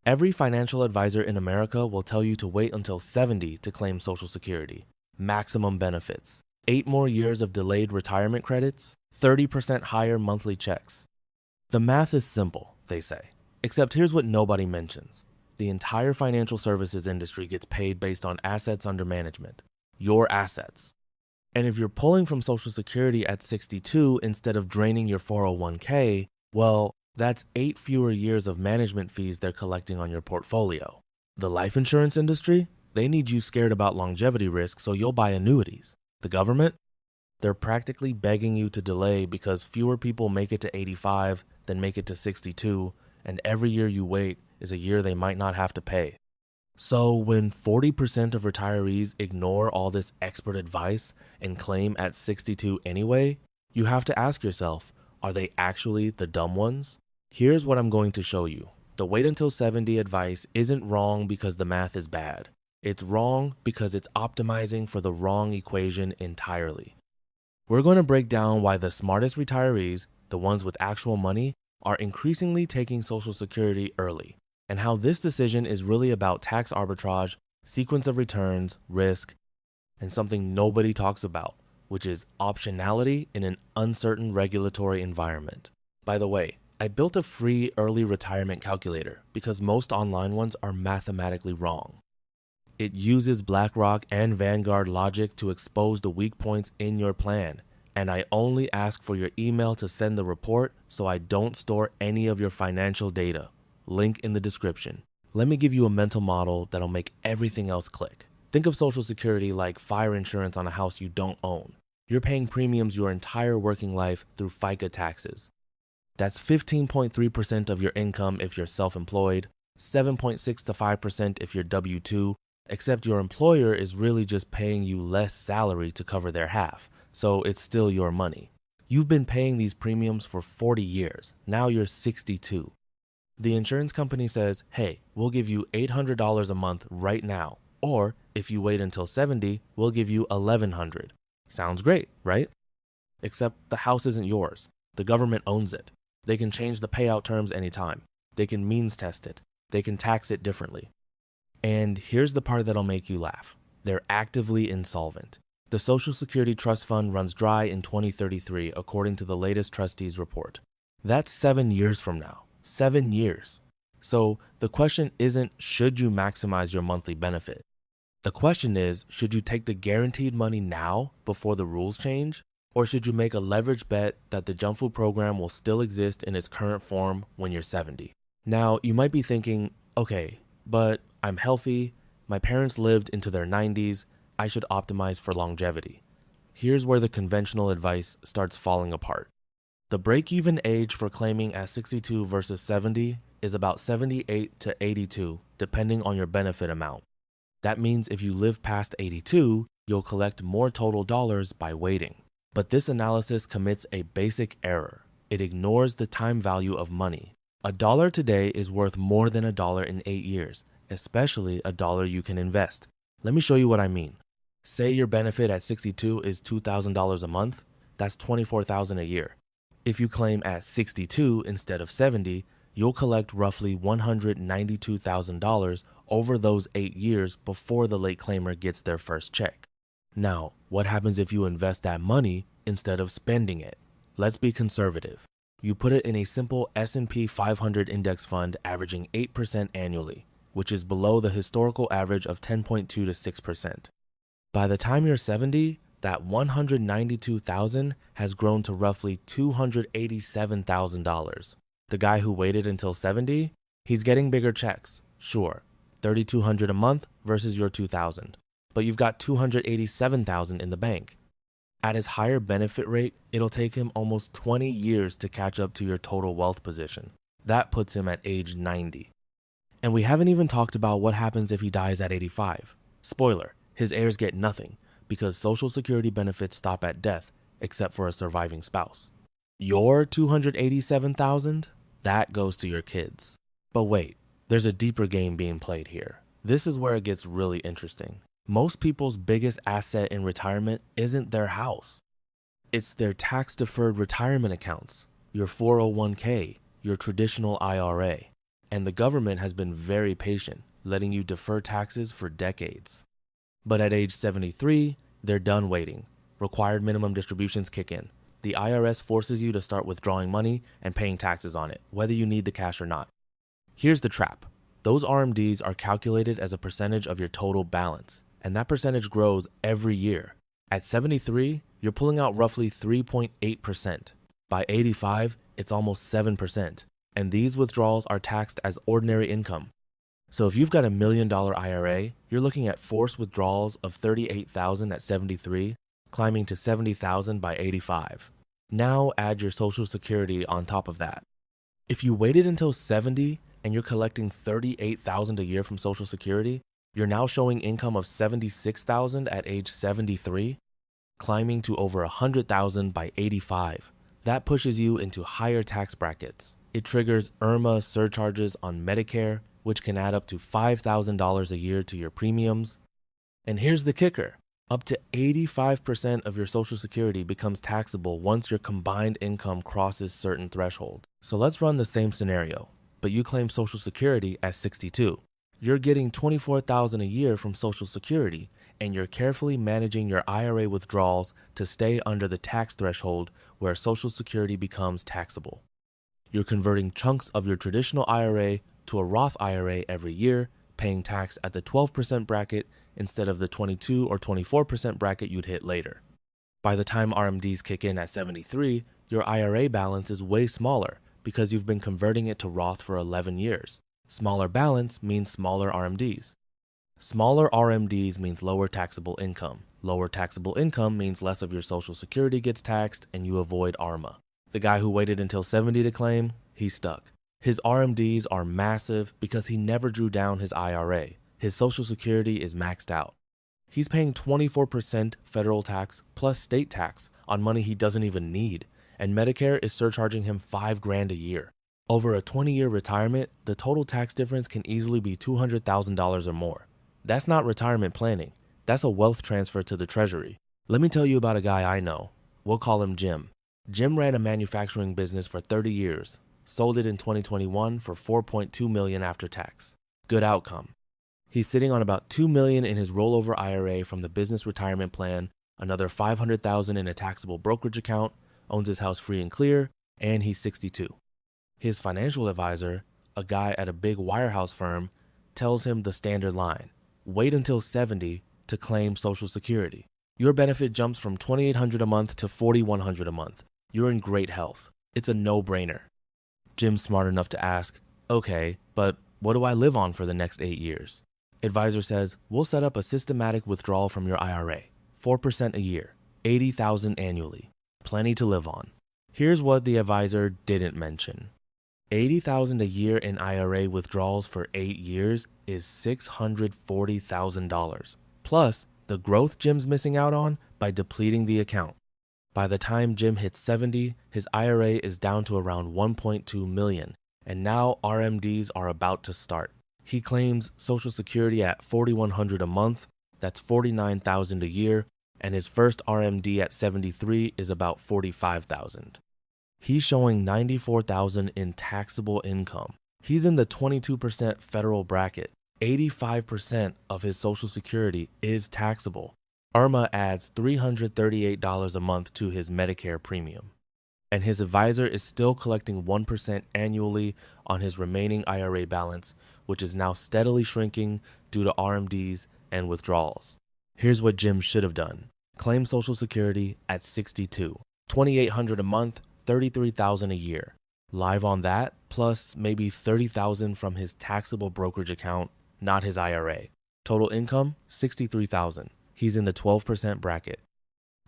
Every financial advisor in America will tell you to wait until 70 to claim Social Security. Maximum benefits, 8 more years of delayed retirement credits, 30% higher monthly checks. The math is simple, they say. Except here's what nobody mentions. The entire financial services industry gets paid based on assets under management. Your assets. And if you're pulling from Social Security at 62 instead of draining your 401k, well, that's 8 fewer years of management fees they're collecting on your portfolio. The life insurance industry? They need you scared about longevity risk, so you'll buy annuities. The government? They're practically begging you to delay because fewer people make it to 85 than make it to 62, and every year you wait is a year they might not have to pay. So when 40% of retirees ignore all this expert advice and claim at 62 anyway, you have to ask yourself, are they actually the dumb ones? Here's what I'm going to show you. The wait until 70 advice isn't wrong because the math is bad. It's wrong because it's optimizing for the wrong equation entirely. We're going to break down why the smartest retirees, the ones with actual money, are increasingly taking Social Security early, and how this decision is really about tax arbitrage, sequence of returns, risk, and something nobody talks about, which is optionality in an uncertain regulatory environment. By the way, I built a free early retirement calculator because most online ones are mathematically wrong. It uses BlackRock and Vanguard logic to expose the weak points in your plan, and I only ask for your email to send the report so I don't store any of your financial data. Link in the description. Let me give you a mental model that'll make everything else click. Think of Social Security like fire insurance on a house you don't own. You're paying premiums your entire working life through FICA taxes. That's 15.3% of your income if you're self-employed, 7.6 to 5% if you're W-2, except your employer is really just paying you less salary to cover their half, so it's still your money. You've been paying these premiums for 40 years. Now you're 62. The insurance company says, hey, we'll give you $800 a month right now, or if you wait until 70, we'll give you $1,100. Sounds great, right? Except the house isn't yours. The government owns it. They can change the payout terms anytime. They can means test it. They can tax it differently. And here's the part that'll make you laugh. They're actively insolvent. The Social Security Trust Fund runs dry in 2033, according to the latest trustees report. That's 7 years from now. 7 years. So the question isn't, should you maximize your monthly benefit? The question is, should you take the guaranteed money now before the rules change? Or should you make a leverage bet that the junk food program will still exist in its current form when you're 70? Now, you might be thinking, okay, but I'm healthy, my parents lived into their 90s, I should optimize for longevity. Here's where the conventional advice starts falling apart. The break-even age for claiming at 62 versus 70 is about 78 to 82, depending on your benefit amount. That means if you live past 82, you'll collect more total dollars by waiting. But this analysis commits a basic error. It ignores the time value of money. $1 today is worth more than $1 in 8 years, especially $1 you can invest. Let me show you what I mean. Say your benefit at 62 is $2,000 a month, that's $24,000 a year. If you claim at 62 instead of 70, you'll collect roughly $192,000 over those 8 years before the late claimer gets their first check. Now, what happens if you invest that money instead of spending it? Let's be conservative. You put it in a simple S&P 500 index fund averaging 8% annually, which is below the historical average of 10.2 to 6%. By the time you're 70, that $192,000 has grown to roughly $287,000. The guy who waited until 70, he's getting bigger checks, sure, $3,200 a month versus your $2,000. But you've got $287,000 in the bank. At his higher benefit rate, it'll take him almost 20 years to catch up to your total wealth position. That puts him at age 90. And we haven't even talked about what happens if he dies at 85. Spoiler, his heirs get nothing because Social Security benefits stop at death except for a surviving spouse. Your $287,000, that goes to your kids. But wait, there's a deeper game being played here. This is where it gets really interesting. Most people's biggest asset in retirement isn't their house. It's their tax-deferred retirement accounts, your 401k, your traditional IRA. and the government has been very patient, letting you defer taxes for decades. But at age 73, they're done waiting. Required minimum distributions kick in. The IRS forces you to start withdrawing money and paying taxes on it, whether you need the cash or not. Here's the trap. Those RMDs are calculated as a percentage of your total balance, and that percentage grows every year. At 73, you're pulling out roughly 3.8%. By 85, it's almost 7%, and these withdrawals are taxed as ordinary income. So if you've got $1 million IRA, you're looking at forced withdrawals of $38,000 at 73, climbing to $70,000 by 85. Now add your Social Security on top of that. If you waited until 70 and you're collecting $38,000 a year from Social Security, you're now showing income of $76,000 at age 73, climbing to over $100,000 by 85. That pushes you into higher tax brackets. It triggers IRMA surcharges on Medicare, which can add up to $5,000 a year to your premiums. And here's the kicker. Up to 85% of your Social Security becomes taxable once your combined income crosses certain thresholds. So let's run the same scenario, but you claim Social Security at 62. You're getting $24,000 a year from Social Security, and you're carefully managing your IRA withdrawals to stay under the tax threshold where Social Security becomes taxable. You're converting chunks of your traditional IRA to a Roth IRA every year, paying tax at the 12% bracket instead of the 22 or 24% bracket you'd hit later. By the time RMDs kick in at 73, your IRA balance is way smaller because you've been converting it to Roth for 11 years. Smaller balance means smaller RMDs. Smaller RMDs means lower taxable income. Lower taxable income means less of your Social Security gets taxed and you avoid ARMA. The guy who waited until 70 to claim, he's stuck. His RMDs are massive because he never drew down his IRA. His Social Security is maxed out. He's paying 24% federal tax plus state tax on money he doesn't even need, and Medicare is surcharging him $5,000 a year. Over a 20-year retirement, the total tax difference can easily be $200,000 or more. That's not retirement planning. That's a wealth transfer to the Treasury. Let me tell you about a guy I know. We'll call him Jim. Jim ran a manufacturing business for 30 years. Sold it in 2021 for $4.2 million after tax. Good outcome. He's sitting on about $2 million in his rollover IRA from the business retirement plan, another $500,000 in a taxable brokerage account, owns his house free and clear, and he's 62. His financial advisor, a guy at a big wirehouse firm, tells him the standard line: wait until 70 to claim Social Security. Your benefit jumps from $2,800 a month to $4,100 a month. You're in great health. It's a no-brainer. Jim's smart enough to ask, okay, but what do I live on for the next 8 years? Advisor says, we'll set up a systematic withdrawal from your IRA, 4% a year, $80,000 annually, plenty to live on. Here's what the advisor didn't mention. $80,000 a year in IRA withdrawals for 8 years is $640,000, plus the growth Jim's missing out on by depleting the account. By the time Jim hits 70, his IRA is down to around $1.2 million, and now RMDs are about to start. He claims Social Security at $4,100 a month, that's $49,000 a year, and his first RMD at 73 is about $45,000. He's showing $94,000 in taxable income. He's in the 22% federal bracket. 85% of his Social Security is taxable. IRMA adds $338 a month to his Medicare premium. And his advisor is still collecting 1% annually on his remaining IRA balance, which is now steadily shrinking due to RMDs and withdrawals. Here's what Jim should have done. Claim Social Security at 62. $2,800 a month, $33,000 a year. Live on that, plus maybe $30,000 from his taxable brokerage account, not his IRA. Total income, $63,000. He's in the 12% bracket.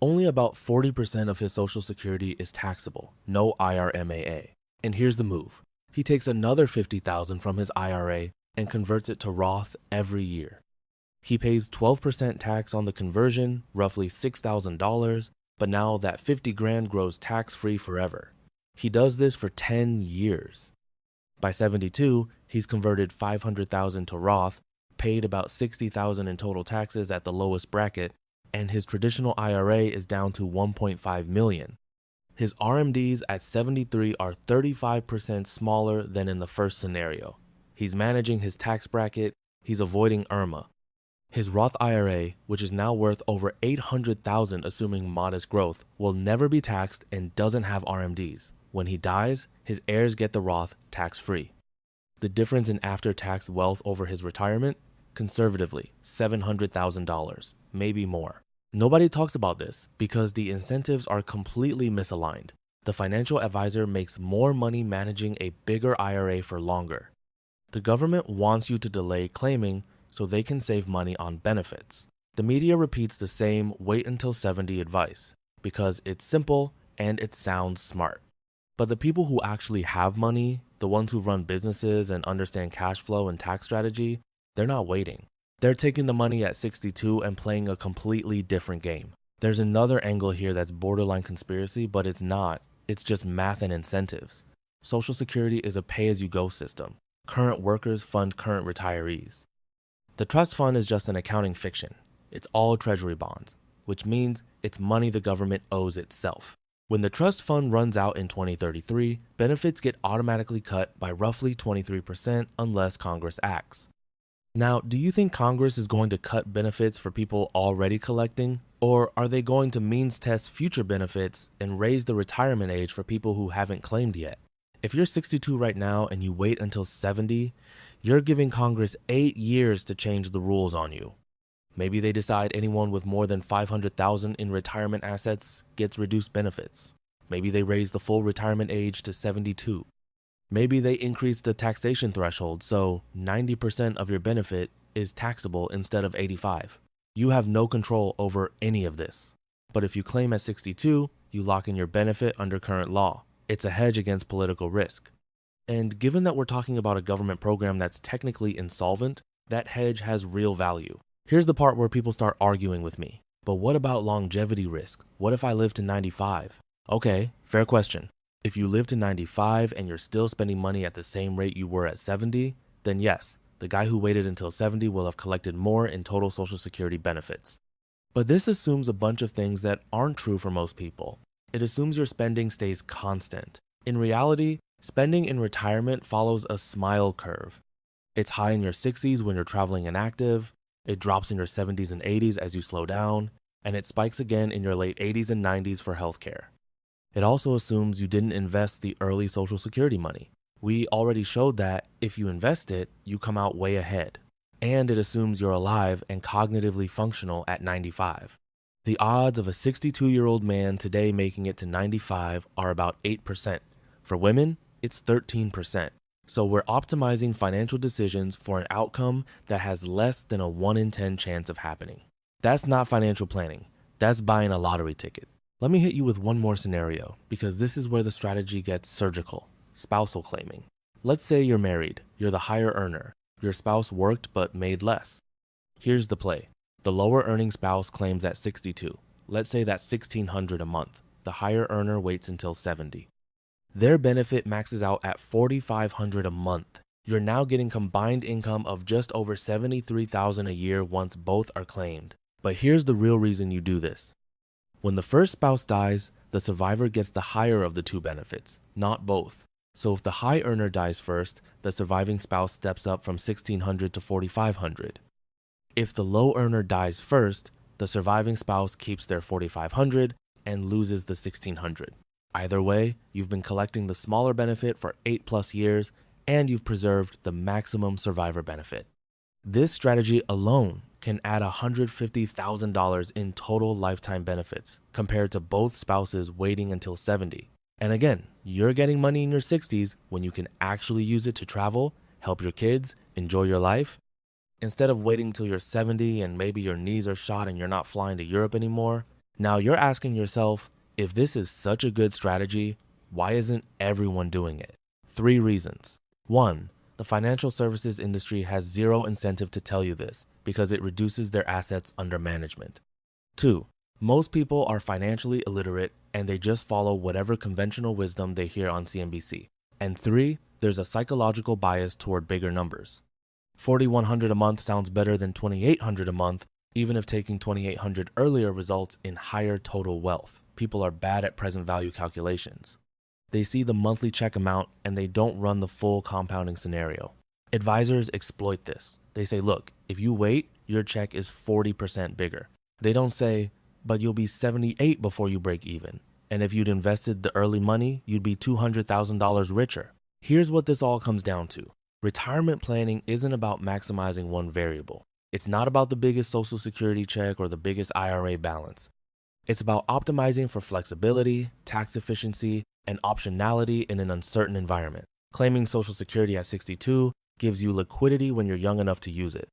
Only about 40% of his Social Security is taxable, no IRMAA. And here's the move. He takes another $50,000 from his IRA and converts it to Roth every year. He pays 12% tax on the conversion, roughly $6,000, but now that $50,000 grows tax-free forever. He does this for 10 years. By 72, he's converted $500,000 to Roth, paid about $60,000 in total taxes at the lowest bracket, and his traditional IRA is down to $1.5 million. His RMDs at 73 are 35% smaller than in the first scenario. He's managing his tax bracket. He's avoiding IRMA. His Roth IRA, which is now worth over $800,000 assuming modest growth, will never be taxed and doesn't have RMDs. When he dies, his heirs get the Roth tax-free. The difference in after-tax wealth over his retirement? Conservatively, $700,000, maybe more. Nobody talks about this because the incentives are completely misaligned. The financial advisor makes more money managing a bigger IRA for longer. The government wants you to delay claiming so they can save money on benefits. The media repeats the same wait until 70 advice because it's simple and it sounds smart. But the people who actually have money, the ones who run businesses and understand cash flow and tax strategy, they're not waiting. They're taking the money at 62 and playing a completely different game. There's another angle here that's borderline conspiracy, but it's not. It's just math and incentives. Social Security is a pay-as-you-go system. Current workers fund current retirees. The trust fund is just an accounting fiction. It's all treasury bonds, which means it's money the government owes itself. When the trust fund runs out in 2033, benefits get automatically cut by roughly 23% unless Congress acts. Now, do you think Congress is going to cut benefits for people already collecting? Or are they going to means test future benefits and raise the retirement age for people who haven't claimed yet? If you're 62 right now and you wait until 70, you're giving Congress 8 years to change the rules on you. Maybe they decide anyone with more than $500,000 in retirement assets gets reduced benefits. Maybe they raise the full retirement age to 72. Maybe they increase the taxation threshold so 90% of your benefit is taxable instead of 85. You have no control over any of this. But if you claim at 62, you lock in your benefit under current law. It's a hedge against political risk. And given that we're talking about a government program that's technically insolvent, that hedge has real value. Here's the part where people start arguing with me. But what about longevity risk? What if I live to 95? Okay, fair question. If you live to 95 and you're still spending money at the same rate you were at 70, then yes, the guy who waited until 70 will have collected more in total Social Security benefits. But this assumes a bunch of things that aren't true for most people. It assumes your spending stays constant. In reality, spending in retirement follows a smile curve. It's high in your 60s when you're traveling and active, it drops in your 70s and 80s as you slow down, and it spikes again in your late 80s and 90s for healthcare. It also assumes you didn't invest the early Social Security money. We already showed that if you invest it, you come out way ahead. And it assumes you're alive and cognitively functional at 95. The odds of a 62-year-old man today making it to 95 are about 8%. For women, it's 13%. So we're optimizing financial decisions for an outcome that has less than a 1 in 10 chance of happening. That's not financial planning. That's buying a lottery ticket. Let me hit you with one more scenario, because this is where the strategy gets surgical. Spousal claiming. Let's say you're married, you're the higher earner. Your spouse worked but made less. Here's the play. The lower earning spouse claims at 62. Let's say that's $1,600 a month. The higher earner waits until 70. Their benefit maxes out at $4,500 a month. You're now getting combined income of just over $73,000 a year once both are claimed. But here's the real reason you do this. When the first spouse dies, the survivor gets the higher of the two benefits, not both. So if the high earner dies first, the surviving spouse steps up from $1,600 to $4,500. If the low earner dies first, the surviving spouse keeps their $4,500 and loses the $1,600. Either way, you've been collecting the smaller benefit for 8+ years and you've preserved the maximum survivor benefit. This strategy alone can add $150,000 in total lifetime benefits compared to both spouses waiting until 70. And again, you're getting money in your 60s when you can actually use it to travel, help your kids, enjoy your life. Instead of waiting till you're 70 and maybe your knees are shot and you're not flying to Europe anymore, now you're asking yourself, if this is such a good strategy, why isn't everyone doing it? 3 reasons. 1, the financial services industry has zero incentive to tell you this because it reduces their assets under management. 2, most people are financially illiterate and they just follow whatever conventional wisdom they hear on CNBC. And 3, there's a psychological bias toward bigger numbers. $4,100 a month sounds better than $2,800 a month, even if taking $2,800 earlier results in higher total wealth. People are bad at present value calculations. They see the monthly check amount and they don't run the full compounding scenario. Advisors exploit this. They say, look, if you wait, your check is 40% bigger. They don't say, but you'll be 78 before you break even. And if you'd invested the early money, you'd be $200,000 richer. Here's what this all comes down to. Retirement planning isn't about maximizing one variable. It's not about the biggest Social Security check or the biggest IRA balance. It's about optimizing for flexibility, tax efficiency, and optionality in an uncertain environment. Claiming Social Security at 62 gives you liquidity when you're young enough to use it.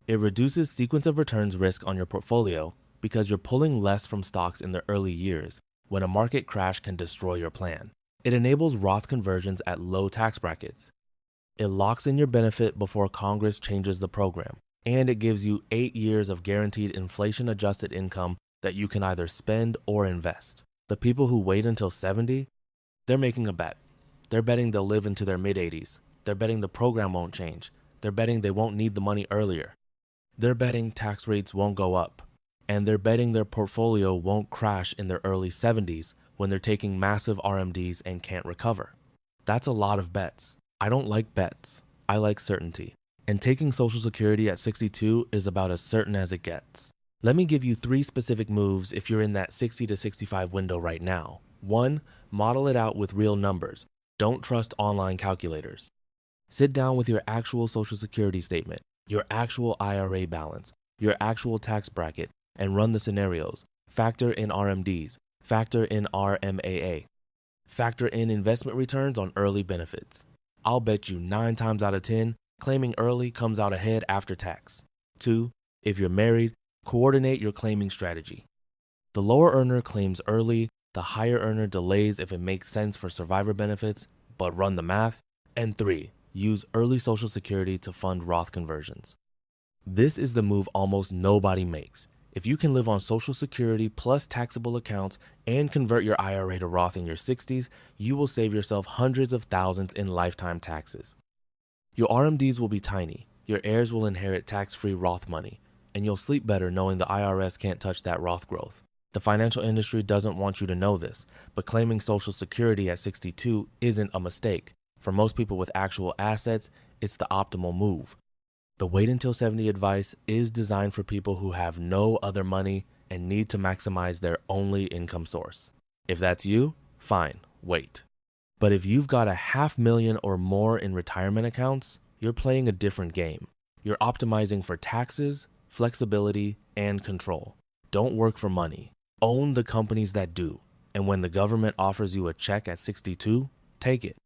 It reduces sequence of returns risk on your portfolio because you're pulling less from stocks in the early years when a market crash can destroy your plan. It enables Roth conversions at low tax brackets. It locks in your benefit before Congress changes the program. And it gives you 8 years of guaranteed inflation-adjusted income that you can either spend or invest. The people who wait until 70, they're making a bet. They're betting they'll live into their mid-80s. They're betting the program won't change. They're betting they won't need the money earlier. They're betting tax rates won't go up. And they're betting their portfolio won't crash in their early 70s when they're taking massive RMDs and can't recover. That's a lot of bets. I don't like bets. I like certainty. And taking Social Security at 62 is about as certain as it gets. Let me give you 3 specific moves if you're in that 60 to 65 window right now. 1, model it out with real numbers. Don't trust online calculators. Sit down with your actual Social Security statement, your actual IRA balance, your actual tax bracket, and run the scenarios. Factor in RMDs, factor in RMAA, factor in investment returns on early benefits. I'll bet you 9 times out of 10, claiming early comes out ahead after tax. 2, if you're married, coordinate your claiming strategy. The lower earner claims early, the higher earner delays if it makes sense for survivor benefits, but run the math. And 3, use early Social Security to fund Roth conversions. This is the move almost nobody makes. If you can live on Social Security plus taxable accounts and convert your IRA to Roth in your 60s, you will save yourself hundreds of thousands in lifetime taxes. Your RMDs will be tiny, your heirs will inherit tax-free Roth money, and you'll sleep better knowing the IRS can't touch that Roth growth. The financial industry doesn't want you to know this, but claiming Social Security at 62 isn't a mistake. For most people with actual assets, it's the optimal move. The wait until 70 advice is designed for people who have no other money and need to maximize their only income source. If that's you, fine, wait. But if you've got $500,000 or more in retirement accounts, you're playing a different game. You're optimizing for taxes, flexibility, and control. Don't work for money. Own the companies that do. And when the government offers you a check at 62, take it.